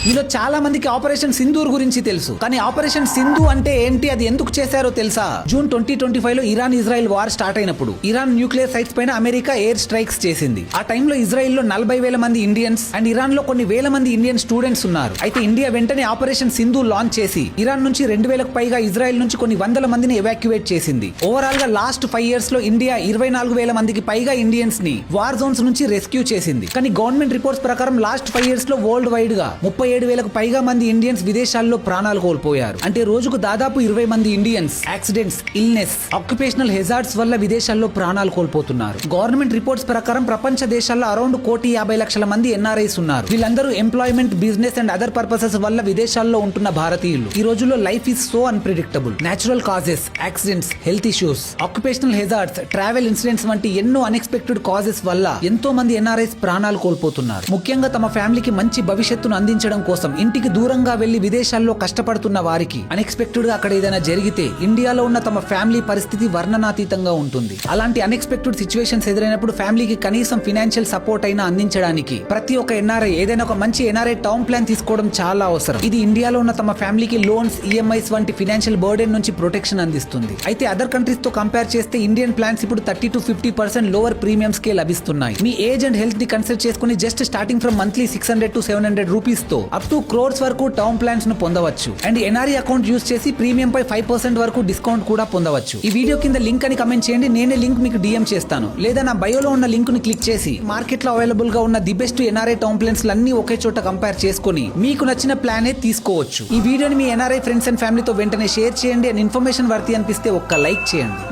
మీలో చాలా మందికి ఆపరేషన్ సింధూర్ గురించి తెలుసు, కానీ ఆపరేషన్ సింధు అంటే ఏంటి, అది ఎందుకు చేశారో తెలుసా? జూన్ 2025 లో ఇరాన్ ఇజ్రాయెల్ వార్ స్టార్ట్ అయినప్పుడు ఇరాన్ న్యూక్లియర్ సైట్స్ పైన అమెరికా ఎయిర్ స్ట్రైక్స్ చేసింది. ఆ టైంలో ఇజ్రాయెల్ లో 40,000 మంది ఇండియన్స్ అండ్ ఇరాన్ లో కొన్ని వేల మంది ఇండియన్ స్టూడెంట్స్ ఉన్నారు. అయితే ఇండియా వెంటనే ఆపరేషన్ సింధు లాంచ్ చేసి ఇరాన్ నుంచి 2,000కు పైగా ఇజ్రాయెల్ నుంచి కొన్ని వందల మందిని ఎవాక్యువేట్ చేసింది. ఓవరాల్ గా లాస్ట్ 5 years లో ఇండియా 24,000 మందికి పైగా ఇండియన్స్ ని వార్ జోన్స్ నుంచి రెస్క్యూ చేసింది. కానీ గవర్నమెంట్ రిపోర్ట్స్ ప్రకారం లాస్ట్ 5 years లో వరల్డ్ వైడ్ గా 37,000కు పైగా మంది ఇండియన్స్ విదేశాల్లో ప్రాణాలు కోల్పోయారు. అంటే రోజుకు దాదాపు 20 మంది Indians accidents, illness, occupational hazards వల్ల విదేశాల్లో ప్రాణాలు కోల్పోతున్నారు. గవర్నమెంట్ రిపోర్ట్స్ ప్రకారం ప్రపంచ దేశాల్లో అరౌండ్ 1,50,00,000 మంది ఎన్ఆర్ఐస్ ఉన్నారు. వీళ్ళందరూ employment, business and other purposes వల్ల విదేశాల్లో ఉంటున్న భారతీయులు. ఈ రోజుల్లో life is so unpredictable. Natural causes, accidents, health issues, occupational hazards, travel incidents వంటి ఎన్నో అన్ఎక్స్పెక్టెడ్ కాజెస్ వల్ల ఎంతో మంది ఎన్ఆర్ఐస్ ప్రాణాలు కోల్పోతున్నారు. ముఖ్యంగా తమ ఫ్యామిలీకి మంచి భవిష్యత్తును అందించడం కోసం ఇంటికి దూరంగా వెళ్లి విదేశాల్లో కష్టపడుతున్న వారికి అన్ఎక్స్పెక్టెడ్ గా అక్కడ ఏదైనా జరిగితే ఇండియాలో ఉన్న తమ ఫ్యామిలీ పరిస్థితి వర్ణనాతీతంగా ఉంటుంది. అలాంటి అన్ఎక్స్పెక్టెడ్ సిచ్యువేషన్స్ ఎదురైనప్పుడు ఫ్యామిలీకి కనీసం ఫైనాన్షియల్ సపోర్ట్ అయినా అందించడానికి ప్రతి ఒక్క ఎన్ఆర్ఐ ఏదైనా ఒక మంచి ఎన్ఆర్ఐ టర్మ్ ప్లాన్ తీసుకోవడం చాలా అవసరం. ఇది ఇండియాలో ఉన్న తమ ఫ్యామిలీకి లోన్స్, ఈఎంఐస్ వంటి ఫైనాన్షియల్ బర్డెన్ నుంచి ప్రొటెక్షన్ అందిస్తుంది. అయితే అదర్ కంట్రీస్ తో కంపేర్ చేస్తే ఇండియన్ ప్లాన్స్ ఇప్పుడు 30 to 50% లోవర్ ప్రీమియమ్స్ కే లభిస్తున్నాయి. మీ ఏజ్ అండ్ హెల్త్ ని కన్సిడర్ చేసుకుని just starting from monthly 600 to 700 rupees తో అప్ టు crores వరకు టర్మ్ ప్లాన్స్ ను పొందవచ్చు. అండ్ ఎన్ఆర్ఐ అకౌంట్ యూస్ చేసి ప్రీమియం పై 5% వరకు డిస్కౌంట్ కూడా పొందవచ్చు. ఈ వీడియో కింద లింక్ అని కమెంట్ చేయండి, నేనే లింక్ మీకు డిఎం చేస్తాను. లేదా నా బయోలో ఉన్న లింక్ ని క్లిక్ చేసి మార్కెట్ లో అవైలబుల్ గా ఉన్న the best NRI term plans అన్ని ఒకే చోట కంపేర్ చేసుకుని మీకు నచ్చిన ప్లానే తీసుకోవచ్చు. ఈ వీడియోని మీ ఎన్ఆర్ఐ ఫ్రెండ్స్ అండ్ ఫ్యామిలీతో వెంటనే షేర్ చేయండి. అండ్ ఇన్ఫర్మేషన్ వర్తి అనిపిస్తే ఒక్క లైక్ చేయండి.